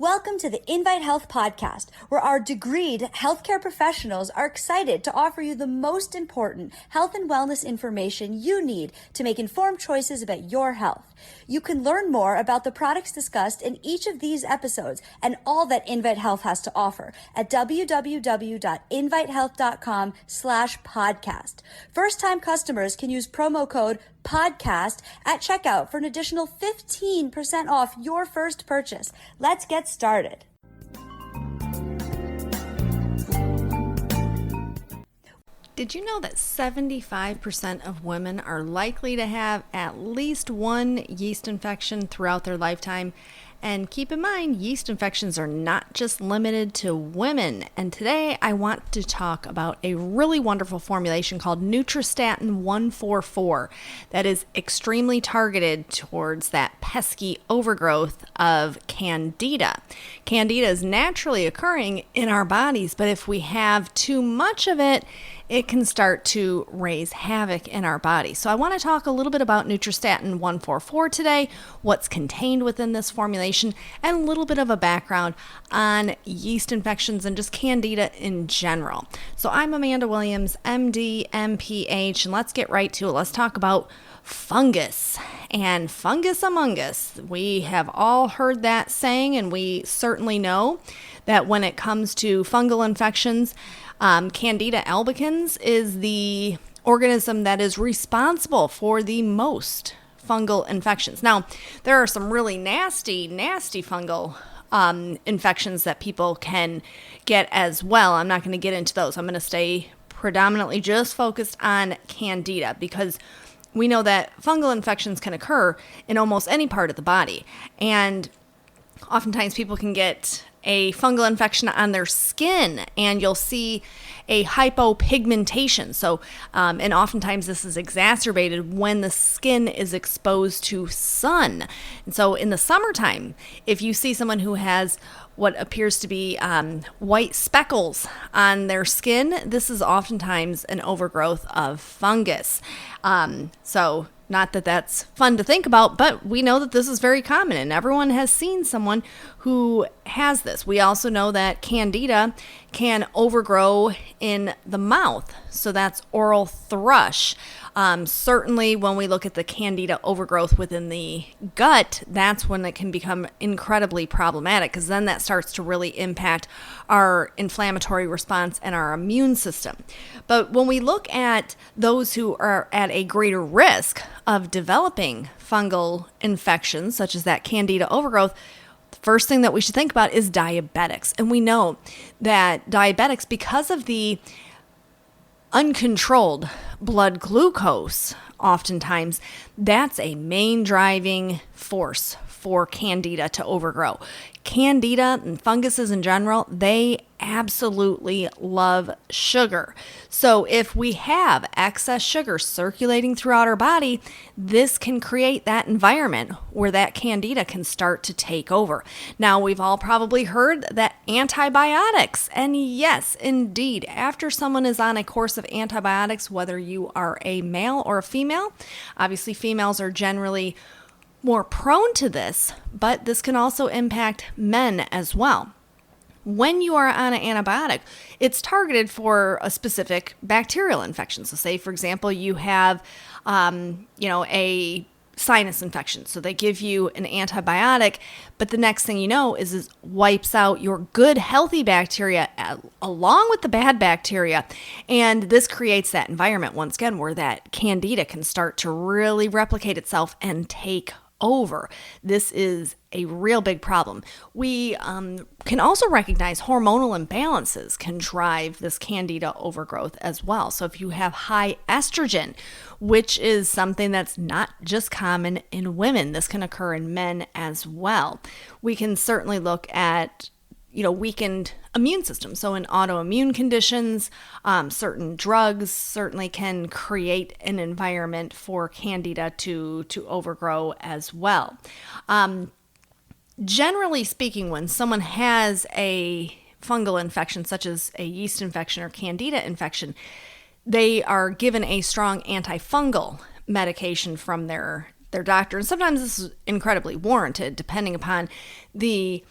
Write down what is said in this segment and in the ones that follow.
Welcome to the Invite Health podcast, where our degreed healthcare professionals are excited to offer you the most important health and wellness information you need to make informed choices about your health. You can learn more about the products discussed in each of these episodes and all that Invite Health has to offer at www.invitehealth.com/podcast. First-time customers can use promo code podcast at checkout for an additional 15% off your first purchase. Let's get started. Did you know that 75% of women are likely to have at least one yeast infection throughout their lifetime? And keep in mind, yeast infections are not just limited to women. And today I want to talk about a really wonderful formulation called Nutristatin 144 that is extremely targeted towards that pesky overgrowth of Candida. Candida is naturally occurring in our bodies, but if we have too much of it, it can start to raise havoc in our body. So I want to talk a little bit about Nutristatin 144 today, what's contained within this formulation, and a little bit of a background on yeast infections and just Candida in general. So I'm Amanda Williams, MD, MPH, and let's get right to it. Let's talk about fungus and fungus among us. We have all heard that saying, and we certainly know that when it comes to fungal infections, Candida albicans is the organism that is responsible for the most fungal infections. Now, there are some really nasty fungal infections that people can get as well. I'm not going to get into those. I'm going to stay predominantly just focused on Candida because we know that fungal infections can occur in almost any part of the body. And oftentimes people can get a fungal infection on their skin and you'll see a hypopigmentation. So, and oftentimes this is exacerbated when the skin is exposed to sun. And so in the summertime, if you see someone who has what appears to be white speckles on their skin, this is oftentimes an overgrowth of fungus. So not that that's fun to think about, but we know that this is very common and everyone has seen someone who has this. We also know that Candida can overgrow in the mouth. So that's oral thrush. Certainly when we look at the Candida overgrowth within the gut, that's when it can become incredibly problematic because then that starts to really impact our inflammatory response and our immune system. But when we look at those who are at a greater risk of developing fungal infections, such as that Candida overgrowth, the first thing that we should think about is diabetics. And we know that diabetics, because of the uncontrolled blood glucose, oftentimes that's a main driving force for Candida to overgrow. Candida and funguses in general, they absolutely love sugar. So if we have excess sugar circulating throughout our body, this can create that environment where that Candida can start to take over. Now, we've all probably heard that antibiotics, and yes, indeed, after someone is on a course of antibiotics, whether you are a male or a female, obviously females are generally more prone to this, but this can also impact men as well. When you are on an antibiotic, it's targeted for a specific bacterial infection. So say, for example, you have, a sinus infection. So they give you an antibiotic, but the next thing you know is it wipes out your good, healthy bacteria along with the bad bacteria. And this creates that environment, once again, where that Candida can start to really replicate itself and take over. This is a real big problem. We can also recognize hormonal imbalances can drive this Candida overgrowth as well. So if you have high estrogen, which is something that's not just common in women, this can occur in men as well. We can certainly look at weakened immune system. So in autoimmune conditions, certain drugs certainly can create an environment for Candida to overgrow as well. Generally speaking, when someone has a fungal infection, such as a yeast infection or Candida infection, they are given a strong antifungal medication from their doctor. And sometimes this is incredibly warranted, depending upon the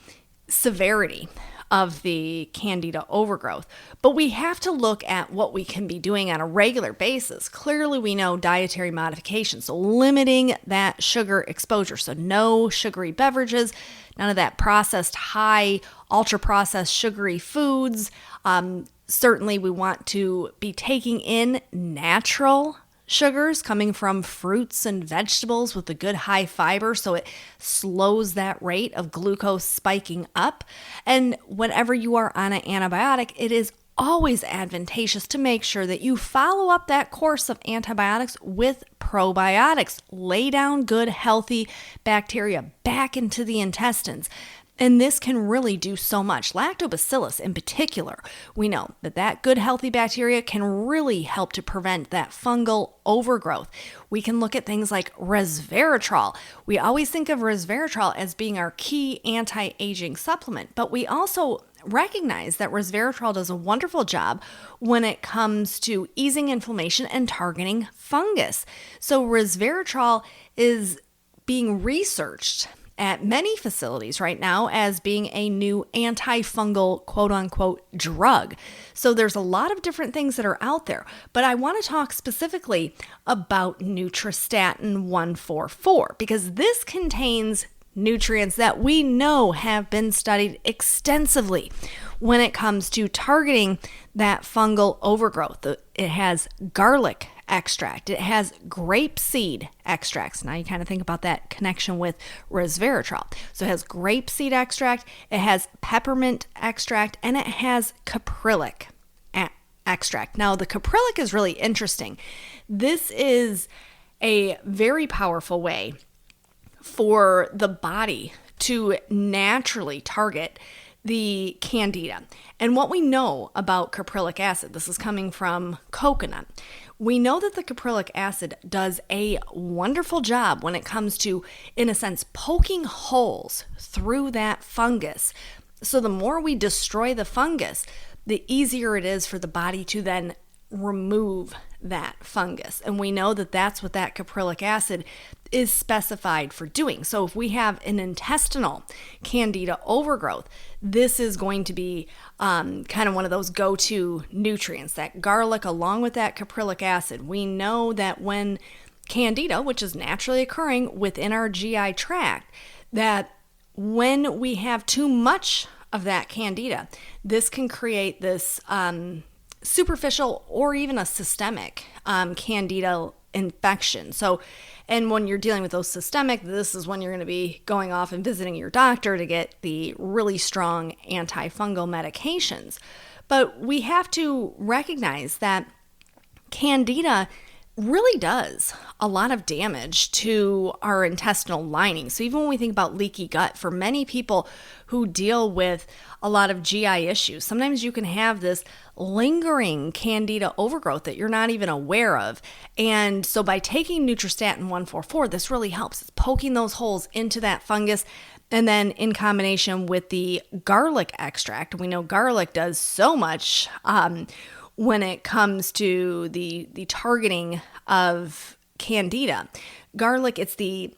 severity of the Candida overgrowth. But we have to look at what we can be doing on a regular basis. Clearly, we know dietary modification, so limiting that sugar exposure. So no sugary beverages, none of that processed, high, ultra-processed sugary foods. Certainly, we want to be taking in natural sugars coming from fruits and vegetables with a good high fiber, so it slows that rate of glucose spiking up. And whenever you are on an antibiotic, it is always advantageous to make sure that you follow up that course of antibiotics with probiotics. Lay down good, healthy bacteria back into the intestines. And this can really do so much. Lactobacillus in particular, we know that good healthy bacteria can really help to prevent that fungal overgrowth. We can look at things like resveratrol. We always think of resveratrol as being our key anti-aging supplement, but we also recognize that resveratrol does a wonderful job when it comes to easing inflammation and targeting fungus. So resveratrol is being researched at many facilities right now as being a new antifungal quote unquote drug. So there's a lot of different things that are out there, but I want to talk specifically about Nutristatin 144 because this contains nutrients that we know have been studied extensively when it comes to targeting that fungal overgrowth. It has garlic extract. It has grapeseed extracts. Now you kind of think about that connection with resveratrol. So it has grapeseed extract, it has peppermint extract, and it has caprylic extract. Now the caprylic is really interesting. This is a very powerful way for the body to naturally target the Candida. And what we know about caprylic acid, this is coming from coconut. We know that the caprylic acid does a wonderful job when it comes to, in a sense, poking holes through that fungus. So the more we destroy the fungus, the easier it is for the body to then remove that fungus. And we know that that's what that caprylic acid is specified for doing. So if we have an intestinal Candida overgrowth, this is going to be kind of one of those go-to nutrients, that garlic along with that caprylic acid. We know that when Candida, which is naturally occurring within our GI tract, that when we have too much of that Candida, this can create this superficial or even a systemic Candida infection. So, and when you're dealing with those systemic, this is when you're going to be going off and visiting your doctor to get the really strong antifungal medications. But we have to recognize that Candida really does a lot of damage to our intestinal lining. So even when we think about leaky gut, for many people who deal with a lot of GI issues, sometimes you can have this lingering Candida overgrowth that you're not even aware of. And so by taking Nutristatin 144, this really helps. It's poking those holes into that fungus. And then in combination with the garlic extract, we know garlic does so much when it comes to the targeting of Candida. Garlic, it's the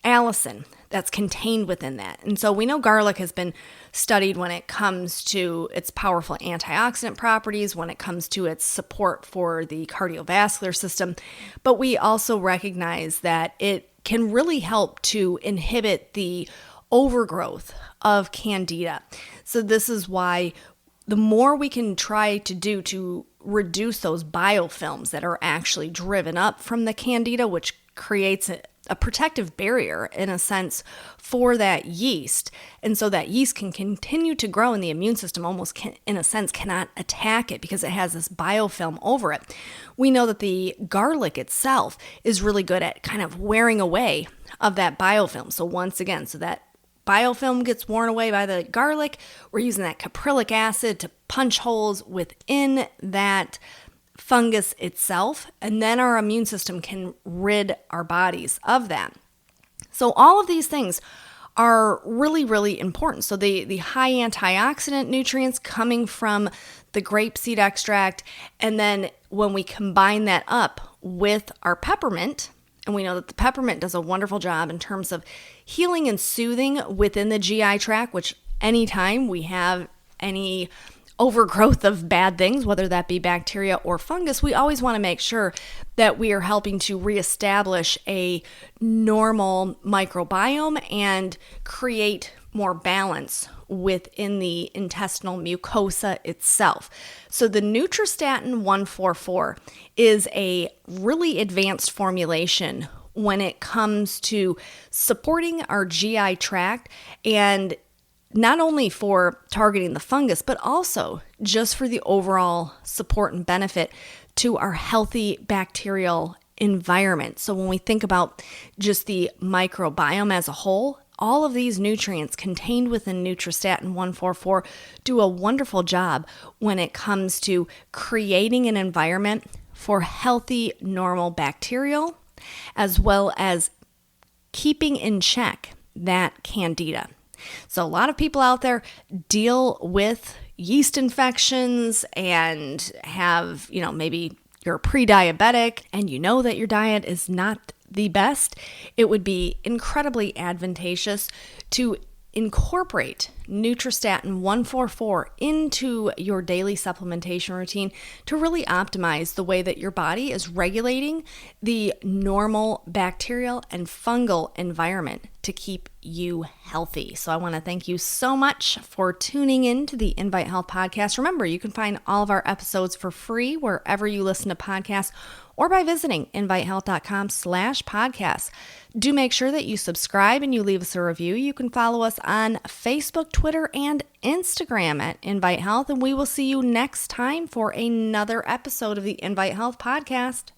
allicin that's contained within that. And so we know garlic has been studied when it comes to its powerful antioxidant properties, when it comes to its support for the cardiovascular system. But we also recognize that it can really help to inhibit the overgrowth of Candida. So this is why the more we can try to do to reduce those biofilms that are actually driven up from the Candida, which creates a protective barrier in a sense for that yeast. And so that yeast can continue to grow and the immune system almost can, in a sense, cannot attack it because it has this biofilm over it. We know that the garlic itself is really good at kind of wearing away of that biofilm. So once again, so that biofilm gets worn away by the garlic, we're using that caprylic acid to punch holes within that fungus itself, and then our immune system can rid our bodies of that. So all of these things are really, really important. So the high antioxidant nutrients coming from the grapeseed extract, and then when we combine that up with our peppermint, and we know that the peppermint does a wonderful job in terms of healing and soothing within the GI tract, which anytime we have any overgrowth of bad things, whether that be bacteria or fungus, we always want to make sure that we are helping to reestablish a normal microbiome and create more balance within the intestinal mucosa itself. So the Nutristatin 144 is a really advanced formulation when it comes to supporting our GI tract, and not only for targeting the fungus, but also just for the overall support and benefit to our healthy bacterial environment. So when we think about just the microbiome as a whole, all of these nutrients contained within Nutristatin 144 do a wonderful job when it comes to creating an environment for healthy, normal bacterial, as well as keeping in check that candida. So a lot of people out there deal with yeast infections and have, maybe you're pre-diabetic and you know that your diet is not the best. It would be incredibly advantageous to incorporate Nutristatin 144 into your daily supplementation routine to really optimize the way that your body is regulating the normal bacterial and fungal environment to keep you healthy. So I want to thank you so much for tuning in to the Invite Health podcast. Remember, you can find all of our episodes for free wherever you listen to podcasts or by visiting invitehealth.com/podcast. Do make sure that you subscribe and you leave us a review. You can follow us on Facebook, Twitter, and Instagram at Invite Health, and we will see you next time for another episode of the Invite Health podcast.